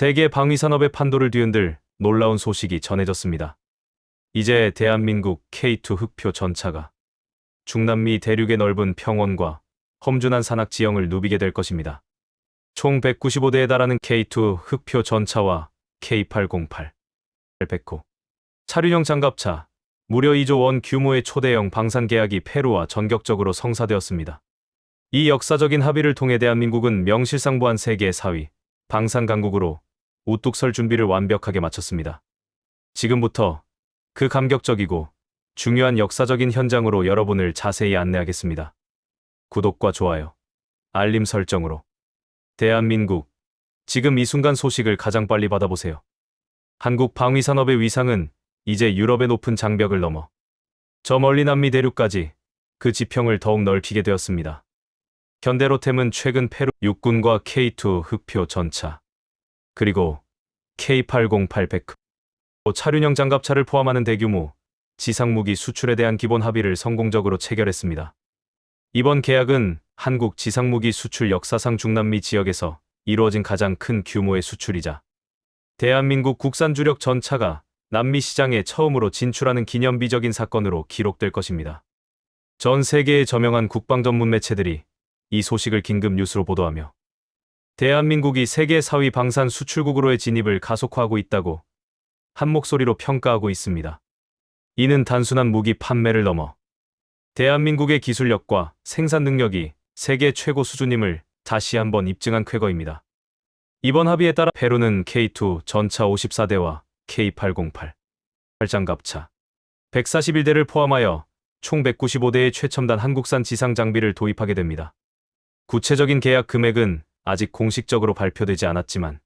세계 방위산업의 판도를 뒤흔들 놀라운 소식이 전해졌습니다. 이제 대한민국 K2 흑표 전차가 중남미 대륙의 넓은 평원과 험준한 산악 지형을 누비게 될 것입니다. 총 195대에 달하는 K2 흑표 전차와 K808, 100호, 차륜형 장갑차, 무려 2조 원 규모의 초대형 방산 계약이 페루와 전격적으로 성사되었습니다. 이 역사적인 합의를 통해 대한민국은 명실상부한 세계 4위 방산 강국으로 우뚝 설 준비를 완벽하게 마쳤습니다. 지금부터 그 감격적이고 중요한 역사적인 현장으로 여러분을 자세히 안내하겠습니다. 구독과 좋아요, 알림 설정으로 대한민국, 지금 이 순간 소식을 가장 빨리 받아보세요. 한국 방위산업의 위상은 이제 유럽의 높은 장벽을 넘어 저 멀리 남미 대륙까지 그 지평을 더욱 넓히게 되었습니다. 현대로템은 최근 페루 육군과 K2 흑표 전차, 그리고 K808 100, 차륜형 장갑차를 포함하는 대규모 지상무기 수출에 대한 기본 합의를 성공적으로 체결했습니다. 이번 계약은 한국 지상무기 수출 역사상 중남미 지역에서 이루어진 가장 큰 규모의 수출이자 대한민국 국산 주력 전차가 남미 시장에 처음으로 진출하는 기념비적인 사건으로 기록될 것입니다. 전 세계의 저명한 국방 전문 매체들이 이 소식을 긴급 뉴스로 보도하며 대한민국이 세계 4위 방산 수출국으로의 진입을 가속화하고 있다고 한 목소리로 평가하고 있습니다. 이는 단순한 무기 판매를 넘어 대한민국의 기술력과 생산 능력이 세계 최고 수준임을 다시 한번 입증한 쾌거입니다. 이번 합의에 따라 페루는 K2 전차 54대와 K808 장갑차 141대를 포함하여 총 195대의 최첨단 한국산 지상 장비를 도입하게 됩니다. 구체적인 계약 금액은 아직 공식적으로 발표되지 않았지만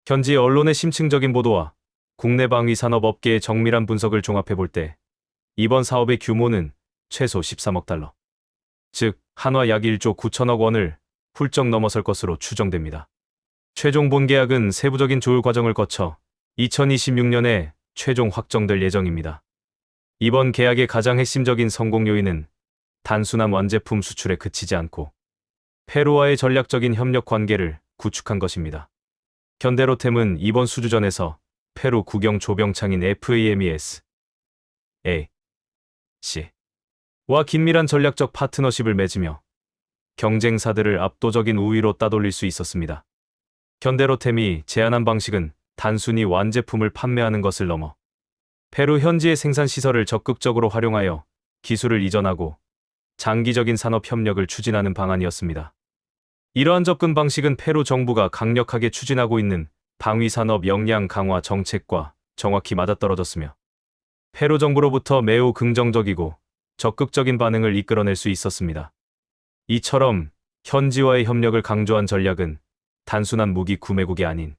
현지 언론의 심층적인 보도와 국내 방위 산업 업계의 정밀한 분석을 종합해 볼 때 이번 사업의 규모는 최소 13억 달러, 즉 한화 약 1조 9천억 원을 훌쩍 넘어설 것으로 추정됩니다. 최종 본계약은 세부적인 조율 과정을 거쳐 2026년에 최종 확정될 예정입니다. 이번 계약의 가장 핵심적인 성공 요인은 단순한 완제품 수출에 그치지 않고 페루와의 전략적인 협력 관계를 구축한 것입니다. 현대로템은 이번 수주전에서 페루 국영 조병창인 FAMES C와 긴밀한 전략적 파트너십을 맺으며 경쟁사들을 압도적인 우위로 따돌릴 수 있었습니다. 현대로템이 제안한 방식은 단순히 완제품을 판매하는 것을 넘어 페루 현지의 생산 시설을 적극적으로 활용하여 기술을 이전하고 장기적인 산업 협력을 추진하는 방안이었습니다. 이러한 접근 방식은 페루 정부가 강력하게 추진하고 있는 방위산업 역량 강화 정책과 정확히 맞아떨어졌으며 페루 정부로부터 매우 긍정적이고 적극적인 반응을 이끌어낼 수 있었습니다. 이처럼 현지와의 협력을 강조한 전략은 단순한 무기 구매국이 아닌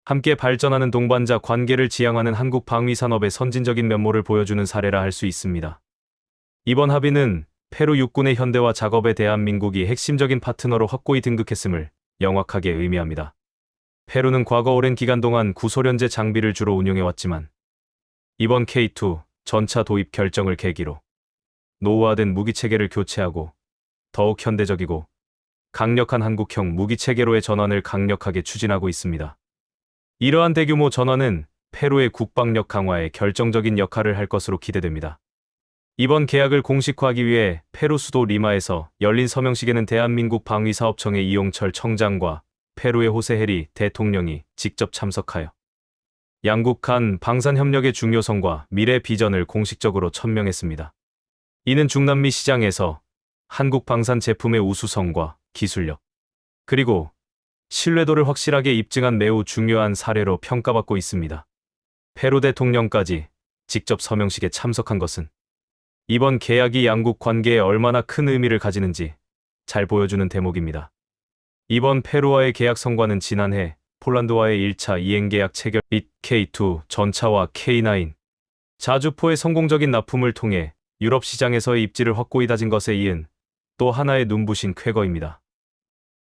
함께 발전하는 동반자 관계를 지향하는 한국 방위산업의 선진적인 면모를 보여주는 사례라 할 수 있습니다. 이번 합의는 페루 육군의 현대화 작업에 대한민국이 핵심적인 파트너로 확고히 등극했음을 명확하게 의미합니다. 페루는 과거 오랜 기간 동안 구소련제 장비를 주로 운용해왔지만 이번 K2 전차 도입 결정을 계기로 노후화된 무기체계를 교체하고 더욱 현대적이고 강력한 한국형 무기체계로의 전환을 강력하게 추진하고 있습니다. 이러한 대규모 전환은 페루의 국방력 강화에 결정적인 역할을 할 것으로 기대됩니다. 이번 계약을 공식화하기 위해 페루 수도 리마에서 열린 서명식에는 대한민국 방위사업청의 이용철 청장과 페루의 호세 헤리 대통령이 직접 참석하여 양국 간 방산협력의 중요성과 미래 비전을 공식적으로 천명했습니다. 이는 중남미 시장에서 한국 방산 제품의 우수성과 기술력, 그리고 신뢰도를 확실하게 입증한 매우 중요한 사례로 평가받고 있습니다. 페루 대통령까지 직접 서명식에 참석한 것은 이번 계약이 양국 관계에 얼마나 큰 의미를 가지는지 잘 보여주는 대목입니다. 이번 페루와의 계약 성과는 지난해 폴란드와의 1차 이행계약 체결 및 K2 전차와 K9 자주포의 성공적인 납품을 통해 유럽 시장에서의 입지를 확고히 다진 것에 이은 또 하나의 눈부신 쾌거입니다.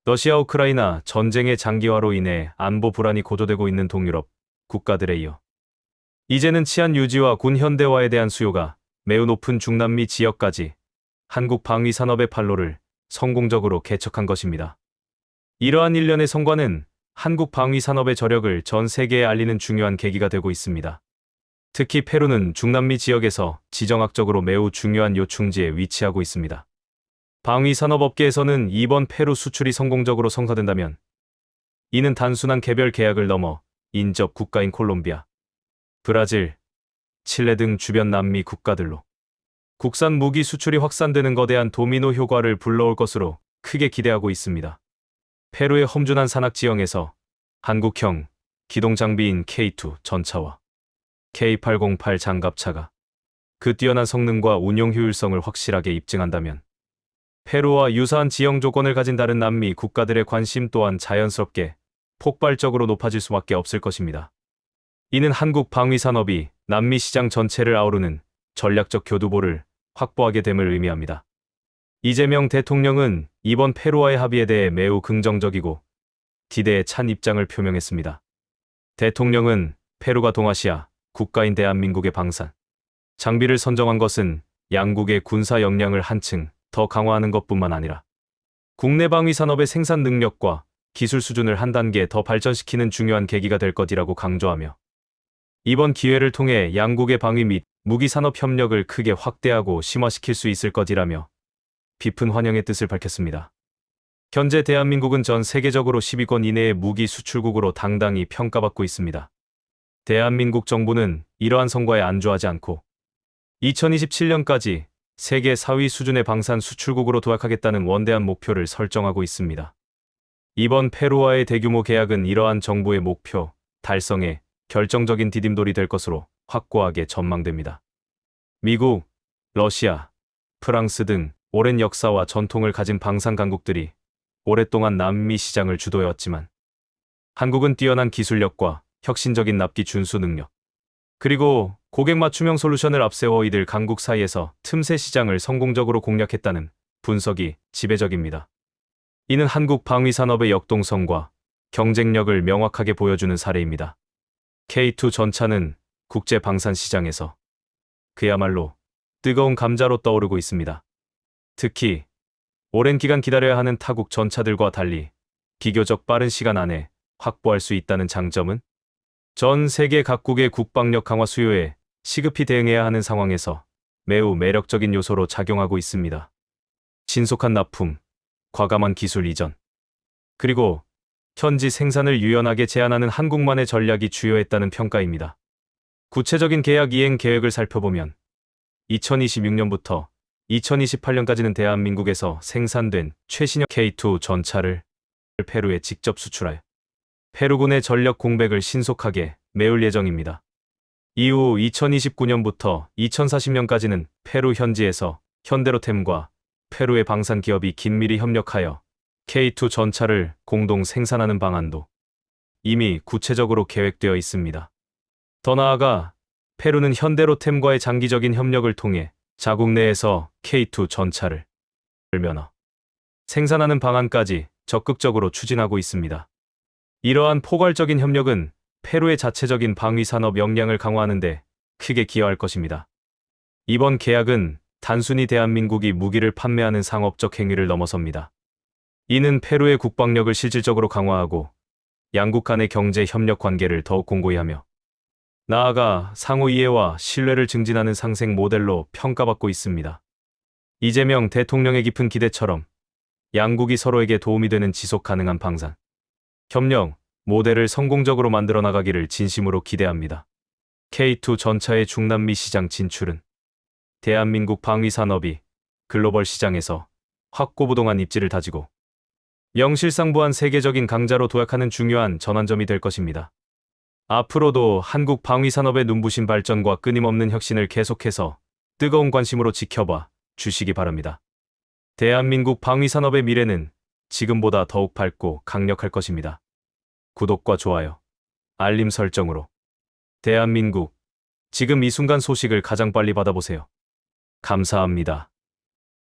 러시아 우크라이나 전쟁의 장기화로 인해 안보 불안이 고조되고 있는 동유럽 국가들에 이어 이제는 치안 유지와 군 현대화에 대한 수요가 매우 높은 중남미 지역까지 한국 방위산업의 판로를 성공적으로 개척한 것입니다. 이러한 일련의 성과는 한국 방위 산업의 저력을 전 세계에 알리는 중요한 계기가 되고 있습니다. 특히 페루는 중남미 지역에서 지정학적으로 매우 중요한 요충지에 위치하고 있습니다. 방위 산업업계에서는 이번 페루 수출이 성공적으로 성사된다면 이는 단순한 개별 계약을 넘어 인접 국가인 콜롬비아, 브라질, 칠레 등 주변 남미 국가들로 국산 무기 수출이 확산되는 거대한 도미노 효과를 불러올 것으로 크게 기대하고 있습니다. 페루의 험준한 산악 지형에서 한국형 기동 장비인 K2 전차와 K808 장갑차가 그 뛰어난 성능과 운용 효율성을 확실하게 입증한다면 페루와 유사한 지형 조건을 가진 다른 남미 국가들의 관심 또한 자연스럽게 폭발적으로 높아질 수밖에 없을 것입니다. 이는 한국 방위 산업이 남미 시장 전체를 아우르는 전략적 교두보를 확보하게 됨을 의미합니다. 이재명 대통령은 이번 페루와의 합의에 대해 매우 긍정적이고 기대에 찬 입장을 표명했습니다. 대통령은 페루가 동아시아 국가인 대한민국의 방산 장비를 선정한 것은 양국의 군사 역량을 한층 더 강화하는 것뿐만 아니라 국내 방위 산업의 생산 능력과 기술 수준을 한 단계 더 발전시키는 중요한 계기가 될 것이라고 강조하며 이번 기회를 통해 양국의 방위 및 무기 산업 협력을 크게 확대하고 심화시킬 수 있을 것이라며 깊은 환영의 뜻을 밝혔습니다. 현재 대한민국은 전 세계적으로 10위권 이내의 무기 수출국으로 당당히 평가받고 있습니다. 대한민국 정부는 이러한 성과에 안주하지 않고 2027년까지 세계 4위 수준의 방산 수출국으로 도약하겠다는 원대한 목표를 설정하고 있습니다. 이번 페루와의 대규모 계약은 이러한 정부의 목표 달성에 결정적인 디딤돌이 될 것으로 확고하게 전망됩니다. 미국, 러시아, 프랑스 등 오랜 역사와 전통을 가진 방산 강국들이 오랫동안 남미 시장을 주도해왔지만 한국은 뛰어난 기술력과 혁신적인 납기 준수 능력, 그리고 고객 맞춤형 솔루션을 앞세워 이들 강국 사이에서 틈새 시장을 성공적으로 공략했다는 분석이 지배적입니다. 이는 한국 방위 산업의 역동성과 경쟁력을 명확하게 보여주는 사례입니다. K2 전차는 국제 방산 시장에서 그야말로 뜨거운 감자로 떠오르고 있습니다. 특히 오랜 기간 기다려야 하는 타국 전차들과 달리 비교적 빠른 시간 안에 확보할 수 있다는 장점은 전 세계 각국의 국방력 강화 수요에 시급히 대응해야 하는 상황에서 매우 매력적인 요소로 작용하고 있습니다. 신속한 납품, 과감한 기술 이전, 그리고 현지 생산을 유연하게 제한하는 한국만의 전략이 주요했다는 평가입니다. 구체적인 계약 이행 계획을 살펴보면 2026년부터 2028년까지는 대한민국에서 생산된 최신형 K2 전차를 페루에 직접 수출하여 페루군의 전력 공백을 신속하게 메울 예정입니다. 이후 2029년부터 2040년까지는 페루 현지에서 현대로템과 페루의 방산 기업이 긴밀히 협력하여 K2 전차를 공동 생산하는 방안도 이미 구체적으로 계획되어 있습니다. 더 나아가 페루는 현대로템과의 장기적인 협력을 통해 자국 내에서 K2 전차를 면허 생산하는 방안까지 적극적으로 추진하고 있습니다. 이러한 포괄적인 협력은 페루의 자체적인 방위 산업 역량을 강화하는 데 크게 기여할 것입니다. 이번 계약은 단순히 대한민국이 무기를 판매하는 상업적 행위를 넘어섭니다. 이는 페루의 국방력을 실질적으로 강화하고 양국 간의 경제 협력 관계를 더욱 공고히 하며 나아가 상호 이해와 신뢰를 증진하는 상생 모델로 평가받고 있습니다. 이재명 대통령의 깊은 기대처럼 양국이 서로에게 도움이 되는 지속 가능한 방산, 협력, 모델을 성공적으로 만들어 나가기를 진심으로 기대합니다. K2 전차의 중남미 시장 진출은 대한민국 방위 산업이 글로벌 시장에서 확고부동한 입지를 다지고 명실상부한 세계적인 강자로 도약하는 중요한 전환점이 될 것입니다. 앞으로도 한국 방위 산업의 눈부신 발전과 끊임없는 혁신을 계속해서 뜨거운 관심으로 지켜봐 주시기 바랍니다. 대한민국 방위 산업의 미래는 지금보다 더욱 밝고 강력할 것입니다. 구독과 좋아요, 알림 설정으로 대한민국, 지금 이 순간 소식을 가장 빨리 받아보세요. 감사합니다.